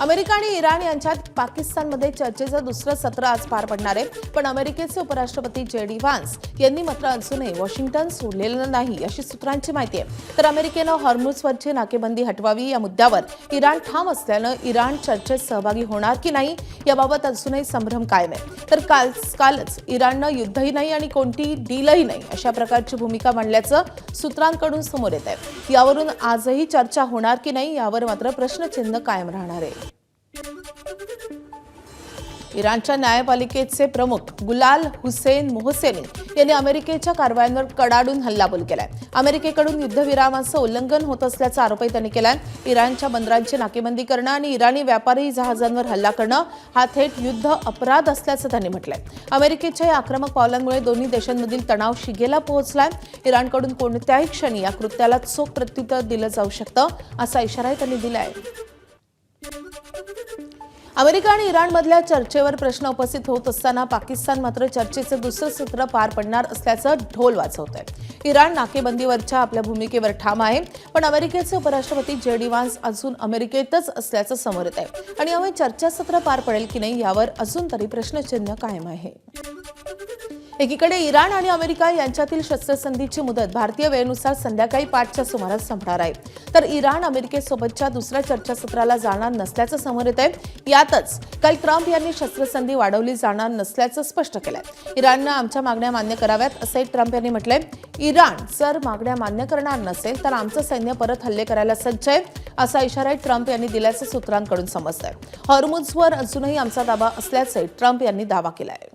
America आणि Iran यांच्यात पाकिस्तानमध्ये चर्चेचं दुसरं सत्र आज पार पडणार आहे. पण अमेरिकेचे उपराष्ट्रपती JD व्हान्स यांनी मात्र अजूनही वॉशिंग्टन सोडलेलं नाही अशी सूत्रांची माहिती आहे. तर अमेरिकेनं हॉर्मुझवरची नाकेबंदी हटवावी या मुद्द्यावर इराण ठाम असल्यानं इराण चर्चेत सहभागी होणार की नाही याबाबत अजूनही संभ्रम कायम आहे. तर कालच इराणनं युद्धही नाही आणि कोणती डीलही नाही अशा प्रकारची भूमिका मांडल्याचं सूत्रांकडून समोर येत आहे. यावरून आजही चर्चा होणार की नाही यावर मात्र प्रश्नचिन्ह कायम राहणार आहे. इराणच्या न्यायपालिकेचे प्रमुख गुलाल हुसेन मोहसेनी यांनी अमेरिकेच्या कारवायांवर कडाडून हल्लाबोल केलाय. अमेरिकेकडून युद्धविरामाचं उल्लंघन होत असल्याचा आरोपही त्यांनी केलाय. इराणच्या बंदरांची नाकेबंदी करणं आणि इराणी व्यापारी जहाजांवर हल्ला करणं हा थेट युद्ध अपराध असल्याचं त्यांनी म्हटलंय. अमेरिकेच्या या आक्रमक पावलांमुळे दोन्ही देशांमधील तणाव शिगेला पोहोचलाय. इराणकडून कोणत्याही क्षणी या कृत्याला चोख प्रत्युत्तर दिलं जाऊ शकतं असा इशाराही त्यांनी दिलाय. अमेरिका आणि इराणमधल्या चर्चेवर प्रश्न उपस्थित होत असताना पाकिस्तान मात्र चर्चेचं दुसरं सत्र पार पडणार असल्याचं ढोल वाजवत आहे. इराण नाकेबंदीवरच्या आपल्या भूमिकेवर ठाम आहे. पण अमेरिकेचे उपराष्ट्रपती JD व्हान्स अजून अमेरिकेतच असल्याचं समोर येत आहे. आणि यामुळे चर्चासत्र पार पडेल की नाही यावर अजून तरी प्रश्नचिन्ह कायम आहे. एकीकडे इराण आणि अमेरिका यांच्यातील शस्त्रसंधीची मुदत भारतीय वेळेनुसार संध्याकाळी 5च्या सुमारास संपणार आहे. तर इराण अमेरिकेसोबतच्या दुसऱ्या चर्चासत्राला जाणार नसल्याचं समोर येत आहे. यातच काल ट्रम्प यांनी शस्त्रसंधी वाढवली जाणार नसल्याचं स्पष्ट केलंय. इराणनं आमच्या मागण्या मान्य कराव्यात असंही ट्रम्प यांनी म्हटलंय. इराण जर मागण्या मान्य करणार नसेल तर आमचं सैन्य परत हल्ले करायला सज्ज आहे असा इशाराही ट्रम्प यांनी दिल्याचं सूत्रांकडून समजतंय. हॉर्मुझवर अजूनही आमचा ताबा असल्याचं ट्रम्प यांनी दावा केलाय.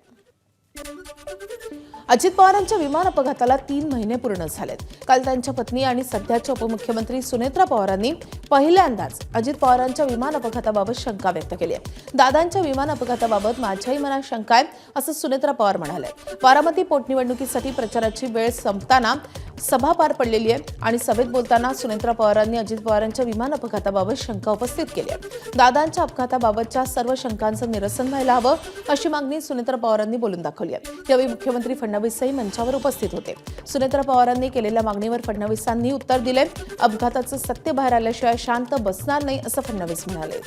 अजित पवारांच्या विमान अपघाताला 3 महिने पूर्ण झालेत. काल त्यांच्या पत्नी आणि सध्याच्या उपमुख्यमंत्री सुनेत्रा पवारांनी पहिल्यांदाच अजित पवारांच्या विमान अपघाताबाबत शंका व्यक्त केली आहे. दादांच्या विमान अपघाताबाबत माझ्याही मनात शंका आहे असं सुनेत्रा पवार म्हणाले. बारामती पोटनिवडणुकीसाठी प्रचाराची वेळ संपताना सभा पार पडलेली आहे आणि सभेत बोलताना सुनेत्रा पवारांनी अजित पवारांच्या विमान अपघाताबाबत शंका उपस्थित केली आहे. दादांच्या अपघाताबाबतच्या सर्व शंकांचं निरसन व्हायला हवं अशी मागणी सुनेत्रा पवारांनी बोलून दाखवली आहे. यावेळी मुख्यमंत्री फडणवीसही मंचावर उपस्थित होते. सुनेत्रा पवारांनी केलेल्या मागणीवर फडणवीसांनी उत्तर दिले. अपघाताचं सत्य बाहेर आल्याशिवाय शांत बसणार नाही असं फडणवीस म्हणाले.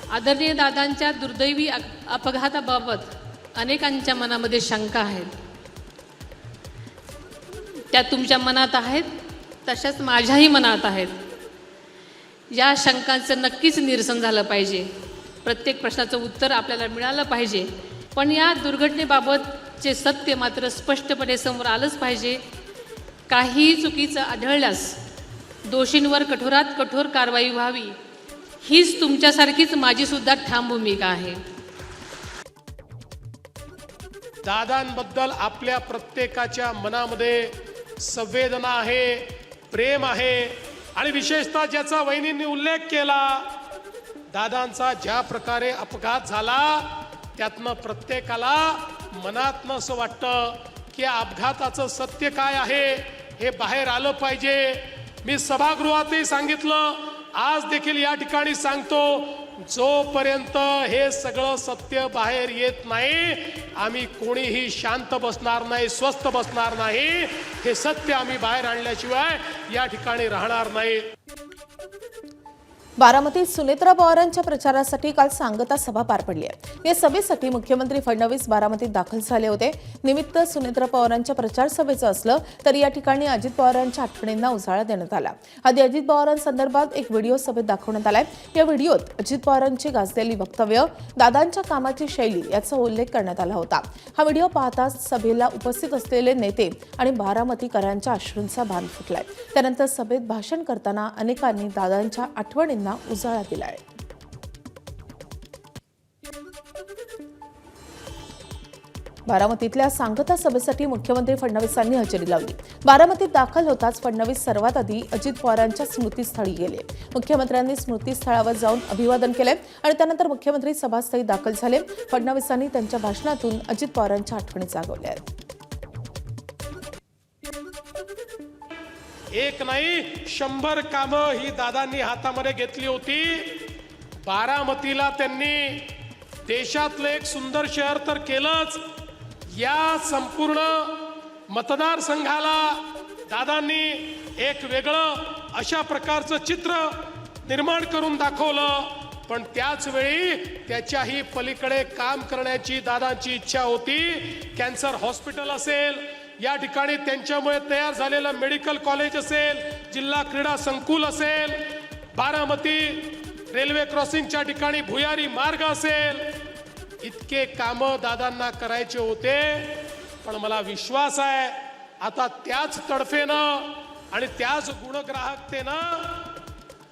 आदरणीय दादांच्या दुर्दैवी अपघाताबाबत अनेकांच्या मनामध्ये शंका आहेत. त्या तुमच्या मनात आहेत तशाच माझ्याही मनात आहेत. या शंकांचं नक्कीच निरसन झालं पाहिजे. प्रत्येक प्रश्नाचं उत्तर आपल्याला मिळालं पाहिजे. पण या दुर्घटनेबाबतचे सत्य मात्र स्पष्टपणे समोर आलंच पाहिजे. काही चुकीचं आढळल्यास दोषींवर कठोरात कठोर कारवाई व्हावी हीच तुमच्यासारखीच माझी सुद्धा ठाम भूमिका आहे. दादांबद्दल आपल्या प्रत्येकाच्या मनामध्ये संवेदना आहे, प्रेम आहे आणि विशेषतः ज्याचा वहिनींनी उल्लेख केला, दादांचा ज्या प्रकारे अपघात झाला त्यातनं प्रत्येकाला मनातनं असं वाटतं की अपघाताचं सत्य काय आहे हे बाहेर आलं पाहिजे. मी सभागृहातही सांगितलं, आज देखील या ठिकाणी सांगतो, जोपर्यंत हे सगळं सत्य बाहेर येत नाही आम्ही कोणीही शांत बसणार नाही, स्वस्थ बसणार नाही. हे सत्य आम्ही बाहेर आणल्याशिवाय या ठिकाणी राहणार नाही. बारामतीत सुनेत्रा पवारांच्या प्रचारासाठी काल सांगता सभा पार पडली आहे. या सभेसाठी मुख्यमंत्री फडणवीस बारामतीत दाखल झाले होते. निमित्त सुनेत्रा पवारांच्या प्रचार सभेचं असलं तरी या ठिकाणी अजित पवारांच्या आठवणींना उजाळा देण्यात आला. आधी अजित पवारांसंदर्भात एक व्हिडिओ सभेत दाखवण्यात आलाय. या व्हिडिओत अजित पवारांची गाजलेली वक्तव्य, दादांच्या कामाची शैली याचा उल्लेख करण्यात आला होता. हा व्हिडिओ पाहताच सभेला उपस्थित असलेले नेते आणि बारामतीकरांच्या अश्रूंचा बांध फुटलाय. त्यानंतर सभेत भाषण करताना अनेकांनी दादांच्या आठवणींना उजाळा दिलाय. बारामतीतल्या सांगता सभेसाठी मुख्यमंत्री फडणवीसांनी हजेरी लावली. बारामतीत दाखल होताच फडणवीस सर्वात आधी अजित पवारांच्या स्मृतीस्थळी गेले. मुख्यमंत्र्यांनी स्मृतीस्थळावर जाऊन अभिवादन केले आणि त्यानंतर मुख्यमंत्री सभास्थळी दाखल झाले. फडणवीसांनी त्यांच्या भाषणातून अजित पवारांच्या आठवणी जागवल्या आहेत. एक नाही 100 कामं ही दादांनी हातामध्ये घेतली होती. बारामतीला त्यांनी देशातलं एक सुंदर शहर तर केलंच, या संपूर्ण मतदारसंघाला दादांनी एक वेगळं अशा प्रकारचं चित्र निर्माण करून दाखवलं, पण त्याच वेळी त्याच्याही पलीकडे काम करण्याची दादांची इच्छा होती. कॅन्सर हॉस्पिटल असेल, या ठिकाणी त्यांच्यामुळे तयार झालेलं मेडिकल कॉलेज असेल, जिल्हा क्रीडा संकुल असेल, बारामती रेल्वे क्रॉसिंगच्या ठिकाणी भुयारी मार्ग असेल, इतके कामं दादांना करायचे होते. पण मला विश्वास आहे आता त्याच तडफेनं आणि त्याच गुणग्राहकतेनं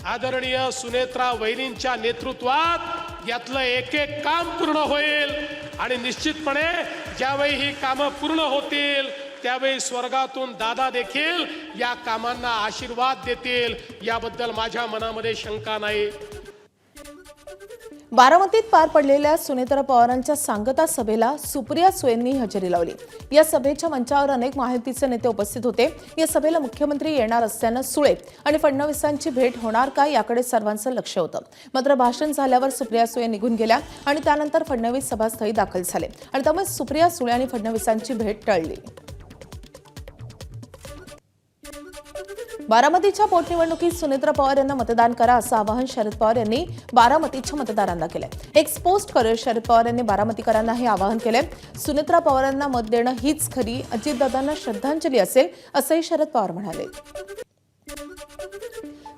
आदरणीय सुनेत्रा वहिनींच्या नेतृत्वात यातलं एक एक काम पूर्ण होईल. आणि निश्चितपणे ज्यावेळी ही कामं पूर्ण होतील त्यावेळी स्वर्गातून दादा देखील या कामांना आशीर्वाद देतील, याबद्दल माझ्या मनामध्ये शंका नाही. बारामतीत पार पडलेल्या सुनेत्रा पवारांच्या सांगता सभेला सुप्रिया सुळेंनी हजेरी लावली. या सभेच्या मंचावर अनेक महायुतीचे नेते उपस्थित होते. या सभेला मुख्यमंत्री येणार असल्यानं सुळे आणि फडणवीसांची भेट होणार का याकडे सर्वांचं लक्ष होतं. मात्र भाषण झाल्यावर सुप्रिया सुळे निघून गेल्या आणि त्यानंतर फडणवीस सभास्थळी दाखल झाले आणि त्यामुळे सुप्रिया सुळे आणि फडणवीसांची भेट टळली. बारामतीच्या पोटनिवडणुकीत सुनेत्रा पवार यांना मतदान करा असं आवाहन शरद पवार यांनी बारामतीच्या मतदारांना केलंय. एक पोस्ट करत शरद पवार यांनी बारामतीकरांना हे आवाहन केलंय. सुनेत्रा पवारांना मत देणं हीच खरी अजितदादांना श्रद्धांजली असेल असंही शरद पवार म्हणाले.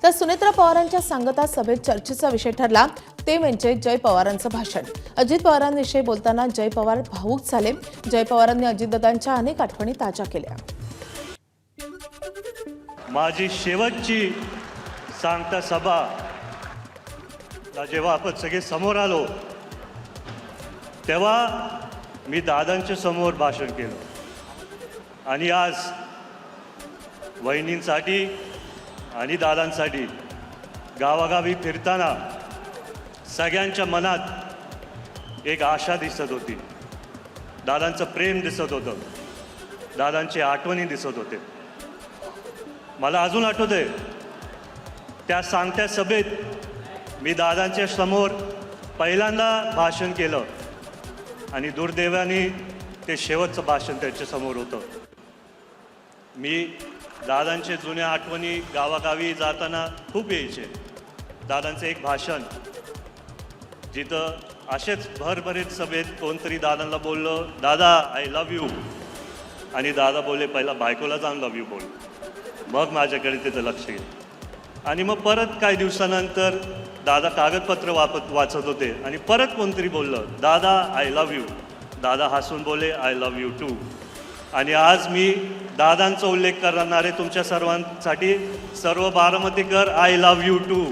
तर सुनेत्रा पवारांच्या सांगता सभेत चर्चेचा विषय ठरला ते म्हणजे जय पवारांचं भाषण. अजित पवारांविषयी बोलताना जय पवार भावूक झाले. जय पवारांनी अजितदादांच्या अनेक आठवणी ताज्या केल्या. माझी शेवटची सांगता सभा जेव्हा आपण सगळे समोर आलो तेव्हा मी दादांच्या समोर भाषण केलं आणि आज वहिनींसाठी आणि दादांसाठी गावागावी फिरताना सगळ्यांच्या मनात एक आशा दिसत होती. दादांचं प्रेम दिसत होतं, दादांची आठवणी दिसत होते. मला अजून आठवतंय त्या सांगत्या सभेत मी दादांच्या समोर पहिल्यांदा भाषण केलं आणि दुर्दैवाने ते शेवटचं भाषण त्यांच्यासमोर होतं. मी दादांचे जुन्या आठवणी गावागावी जाताना खूप यायचे. दादांचं एक भाषण जिथं असेच भरभरीत सभेत कोणतरी दादांना बोललं, दादा आय लव्ह यू, आणि दादा बोलले पहिला बायकोला जाऊन लव्ह यू बोल. मग माझ्याकडे त्याचं लक्ष गेलं आणि मग परत काही दिवसानंतर दादा कागदपत्र वाचत होते आणि परत कोणतरी बोललं, दादा आय लव्ह यू. दादा हसून बोले आय लव्ह यू टू. आणि आज मी दादांचा उल्लेख करणारे तुमच्या सर्वांसाठी सर्व बारामतीकर आय लव्ह यू टू.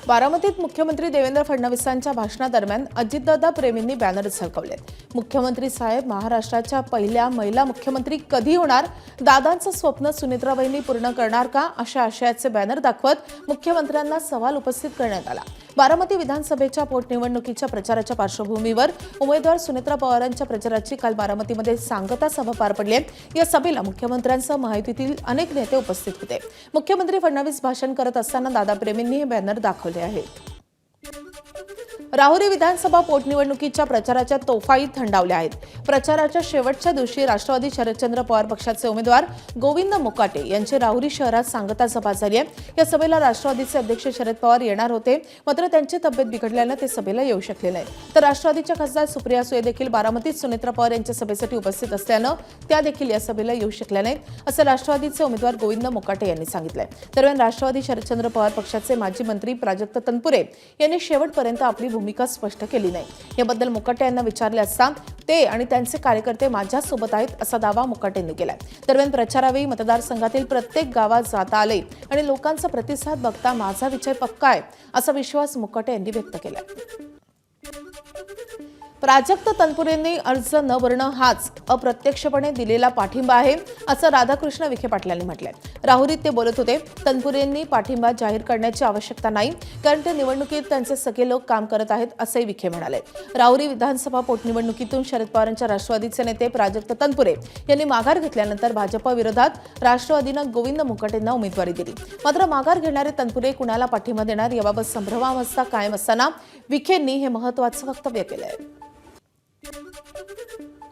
बारामतीत मुख्यमंत्री देवेंद्र फडणवीसांच्या भाषणादरम्यान अजितदादा प्रेमींनी बॅनर झळकावले. मुख्यमंत्री साहेब महाराष्ट्राच्या पहिल्या महिला मुख्यमंत्री कधी होणार, दादांचं स्वप्न सुनेत्राबाईंनी पूर्ण करणार का, अशा आशयाचे बॅनर दाखवत मुख्यमंत्र्यांना सवाल उपस्थित करण्यात आला. बारामती विधानसभेच्या पोटनिवडणुकीच्या प्रचाराच्या पार्श्वभूमीवर उमेदवार सुनेत्रा पवारांच्या प्रचाराची काल बारामतीमध्ये सांगता सभा पार पडली. या सभेला मुख्यमंत्र्यांसह महायुतीतील अनेक नेते उपस्थित होते. मुख्यमंत्री फडणवीस भाषण करत असताना दादा प्रेमींनी हे बॅनर दाखवले आहेत. राहुरी विधानसभा पोटनिवडणुकीच्या प्रचाराच्या तोफाही थंडावल्या आहेत. प्रचाराच्या शेवटच्या दिवशी राष्ट्रवादी शरदचंद्र पवार पक्षाचे उमेदवार गोविंद मुकाटे यांची राहुरी शहरात सांगता सभा झाली आहे. या सभेला राष्ट्रवादीचे अध्यक्ष शरद पवार येणार होते, मात्र त्यांची तब्येत बिघडल्यानं ते सभेला येऊ शकले नाही. तर राष्ट्रवादीच्या खासदार सुप्रिया सुळे देखील बारामतीत सुनेत्रा पवार यांच्या सभेसाठी उपस्थित असल्यानं त्या देखील या सभेला येऊ शकल्या नाहीत, असं राष्ट्रवादीचे उमेदवार गोविंद मुकाटे यांनी सांगितलंय. दरम्यान राष्ट्रवादी शरदचंद्र पवार पक्षाचे माजी मंत्री प्राजक्त तनपुरे यांनी शेवटपर्यंत आपली भूमिका स्पष्ट केली नाही. याबद्दल मुकाटे यांना विचारले असता ते आणि त्यांचे कार्यकर्ते माझ्यासोबत आहेत असा दावा मुकाटेंनी केलाय. दरम्यान प्रचारावेळी मतदारसंघातील प्रत्येक गावात जाता आले आणि लोकांचा प्रतिसाद बघता माझा विजय पक्का आहे असा विश्वास मुकाटे यांनी व्यक्त केलाय. प्राजक्त तनपुरेंनी अर्ज न भरणं हाच अप्रत्यक्षपणे दिलेला पाठिंबा आहे असं राधाकृष्ण विखे पाटील यांनी म्हटलंय. राहुरीत ते बोलत होते. तनपुरेंनी पाठिंबा जाहीर करण्याची आवश्यकता नाही, कारण ते निवडणुकीत त्यांचे सगळे लोक काम करत आहेत असंही विखे म्हणाले. राहुरी विधानसभा पोटनिवडणुकीतून शरद पवारांच्या राष्ट्रवादीचे नेते प्राजक्त तनपुरे यांनी माघार घेतल्यानंतर भाजप विरोधात राष्ट्रवादीनं गोविंद मुकाटेंना उमेदवारी दिली. मात्र माघार घेणारे तनपुरे कुणाला पाठिंबा देणार याबाबत संभ्रमावस्था कायम असताना विखेंनी हे महत्त्वाचं वक्तव्य केलंय.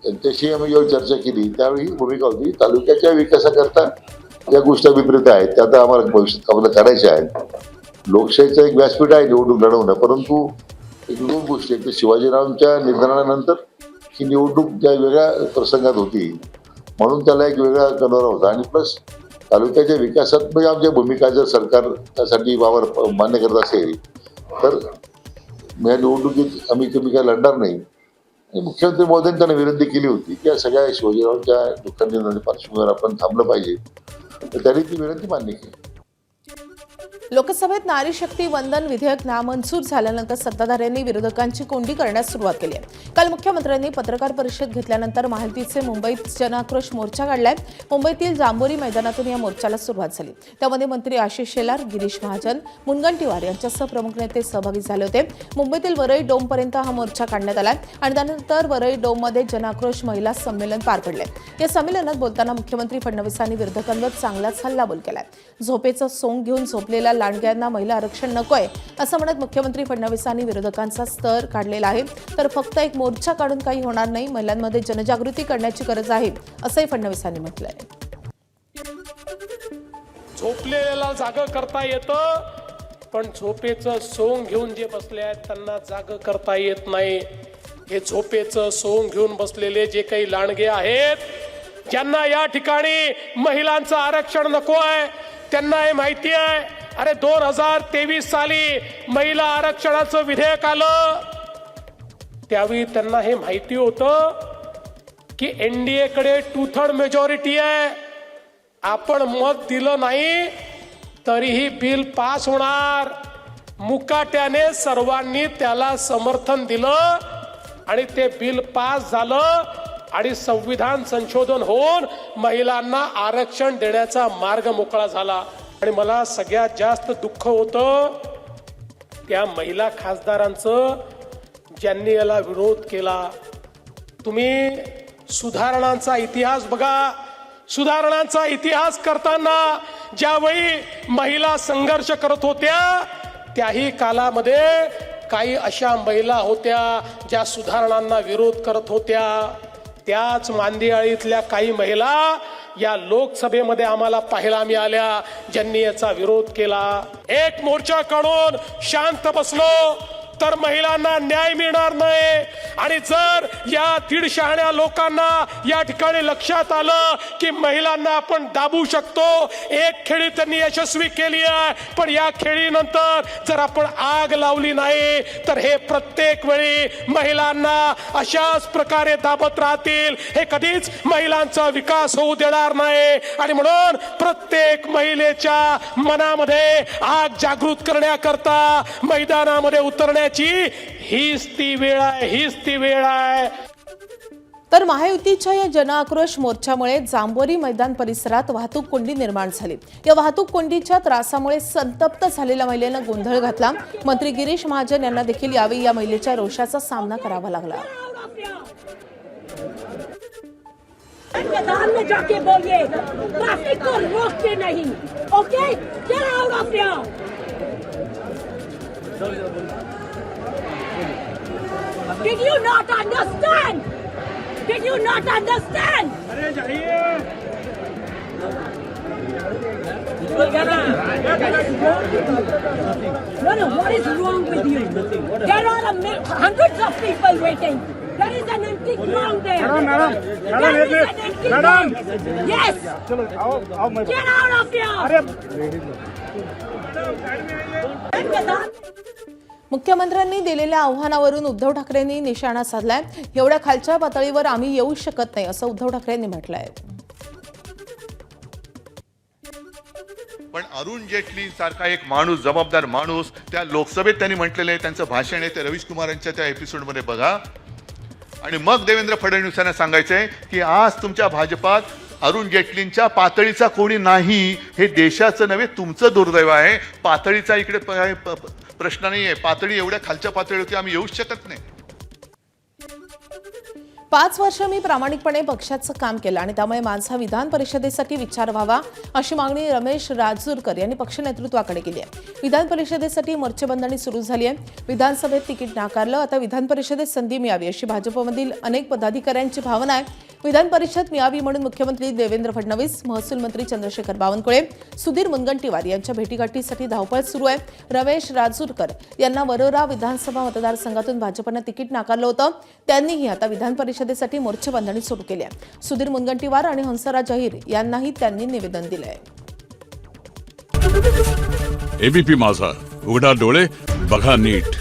त्यांच्याशी आम्ही जेव्हा चर्चा केली त्यावेळी ही भूमिका होती, तालुक्याच्या विकासाकरता ज्या गोष्टी अभिप्रेत आहेत त्या आता आम्हाला भविष्यात आपल्याला करायच्या आहेत. लोकशाहीचं एक व्यासपीठ आहे निवडणूक लढवणं, परंतु एक दोन गोष्टी आहेत. शिवाजीरावांच्या निधनानंतर ही निवडणूक ज्या वेगळ्या प्रसंगात होती म्हणून त्याला एक वेगळा कनोरा होता, आणि प्लस तालुक्याच्या विकासात म्हणजे आमच्या भूमिका जर सरकार त्यासाठी वावर मान्य करत असेल तर या निवडणुकीत आम्ही कमी काय लढणार नाही. आणि मुख्यमंत्री महोदयांनी त्यांना विनंती केली होती की या सगळ्या शिवाजीरावांच्या दुःखाच्या पार्श्वभूमीवर आपण थांबलं पाहिजे, तर त्यांनी ती विनंती मान्य केली. लोकसभेत नारी शक्ती वंदन विधेयक नामंजूर झाल्यानंतर सत्ताधाऱ्यांनी विरोधकांची कोंडी करण्यास सुरुवात केली आहे. काल मुख्यमंत्र्यांनी पत्रकार परिषद घेतल्यानंतर महायुतीचे मुंबईत जनाक्रोश मोर्चा काढलाय. मुंबईतील जांभोरी मैदानातून या मोर्चाला सुरुवात झाली. त्यामध्ये मंत्री आशिष शेलार, गिरीश महाजन, मुनगंटीवार यांच्यासह प्रमुख नेते सहभागी झाले होते. मुंबईतील वरळी डोमपर्यंत हा मोर्चा काढण्यात आलाय आणि त्यानंतर वरळी डोममध्ये जनाक्रोश महिला संमेलन पार पडले. या संमेलनात बोलताना मुख्यमंत्री फडणवीसांनी विरोधकांवर चांगलाच हल्लाबोल केलाय. झोपेचं सोंग घेऊन झोपलेल्या लांडग्यांना महिला आरक्षण नकोय असं म्हणत मुख्यमंत्री फडणवीसांनी विरोधकांचा स्तर काढलेला आहे. तर फक्त एक मोर्चा काढून काही होणार नाही, महिलांमध्ये जनजागृती करण्याची गरज आहे असंही फडणवीसांनी म्हटलंय. झोपलेल्याला जागं करता येतं, पण झोपेचं सोंग घेऊन जे बसले आहेत त्यांना जागं करता येत नाही. हे झोपेचं सोंग घेऊन बसलेले जे काही लांडगे आहेत, ज्यांना या ठिकाणी महिलांचं आरक्षण नको आहे, त्यांना हे माहिती आहे. अरे 2023 साली महिला आरक्षणाचं विधेयक आलं त्यावेळी त्यांना हे माहिती होतं की एनडीए कडे 2/3 मेजॉरिटी आहे. आपण मत दिलं नाही तरीही बिल पास होणार. मुकाट्याने सर्वांनी त्याला समर्थन दिलं आणि ते बिल पास झालं आणि संविधान संशोधन होऊन महिलांना आरक्षण देण्याचा मार्ग मोकळा झाला. आणि मला सगळ्यात जास्त दुःख होतं त्या महिला खासदारांचं ज्यांनी याला विरोध केला. तुम्ही सुधारणांचा इतिहास बघा. सुधारणांचा इतिहास करताना ज्यावेळी महिला संघर्ष करत होत्या त्याही कालामध्ये काही अशा महिला होत्या ज्या सुधारणांना विरोध करत होत्या. त्याच मांदियाळीतल्या काही महिला या लोकसभेमध्ये आम्हाला पाहायला मिळाल्या ज्यांनी याचा विरोध केला. एक मोर्चा काढून शांत बसलो तर महिलांना न्याय मिळणार नाही. आणि जर या 150 लोकांना या ठिकाणी लक्षात आलं की महिलांना आपण दाबू शकतो, एक खेळी त्यांनी यशस्वी केली आहे, पण या खेळीनंतर जर आपण आग लावली नाही तर हे प्रत्येक वेळी महिलांना अशाच प्रकारे दाबत राहतील. हे कधीच महिलांचा विकास होऊ देणार नाही. आणि म्हणून प्रत्येक महिलेच्या मनामध्ये आग जागृत करण्याकरता मैदानामध्ये उतरण्या हीच ती वेळ आहे, हीच ती वेळ आहे. तर महायुतीच्या या जनआक्रोश मोर्चामुळे जांभोरी मैदान परिसरात वाहतूक कोंडी निर्माण झाली. या वाहतूक कोंडीच्या त्रासामुळे संतप्त झालेल्या महिलेनं गोंधळ घातला. मंत्री गिरीश महाजन यांना देखील यावेळी या महिलेच्या रोषाचा सामना करावा लागला. मैदान में जाके बोलिए ट्रैफिक को रोकते नहीं. Okay, get out of here. Did you not understand? Did you not understand? अरे जाइए. No, what is wrong with you? There are hundreds of people waiting. There is an empty ground there. Madam. Yes. Get out of here. मुख्यमंत्र्यांनी दिलेल्या आव्हानावरून उद्धव ठाकरेंनी निशाणा साधलाय. एवढ्या खालच्या पातळीवर आम्ही येऊ शकत नाही असं उद्धव ठाकरेंनी म्हटलंय. पण अरुण जेटली सारखा एक माणूस, जबाबदार माणूस, त्या लोकसभेत त्यांनी म्हटलेलं आहे, त्यांचं भाषण आहे ते रवीश कुमारांच्या त्या एपिसोडमध्ये बघा. आणि मग देवेंद्र फडणवीसांना सांगायचंय की आज तुमच्या भाजपात अरुण जेटलींच्या पातळीचा कोणी नाही. हे देशाचं नव्हे तुमचं दुर्दैव आहे. पातळीचा इकडे प्रश्न नाही आहे. पातळी एवढ्या खालच्या पातळीवरती आम्ही येऊच शकत नाही. 5 वर्ष मी प्रामाणिकपणे पक्षाचं काम केलं आणि त्यामुळे माझा विधान परिषदेसाठी विचार व्हावा अशी मागणी रमेश राजूरकर यांनी पक्ष नेतृत्वाकडे केली आहे. विधान परिषदेसाठी मोर्चेबंधणी सुरू झाली आहे. विधानसभेत तिकीट नाकारलं, आता विधान परिषदेत संधी मिळावी अशी भाजपमधील अनेक पदाधिकाऱ्यांची भावना आहे. विधान परिषद मिळावी म्हणून मुख्यमंत्री देवेंद्र फडणवीस, महसूल मंत्री चंद्रशेखर बावनकुळे, सुधीर मुनगंटीवार यांच्या भेटीगाठीसाठी धावपळ सुरू आहे. रमेश राजूरकर यांना वरोरा विधानसभा मतदारसंघातून भाजपनं तिकीट नाकारलं होतं. त्यांनीही आता विधान परिषदेसाठी मोर्चेबंधणी सुरू केली आहे. सुधीर मुनगंटीवार आणि हंसराज अहिर यांनाही त्यांनी निवेदन दिलं आहे. एबीपी माझा, उघडा डोळे बघा नीट.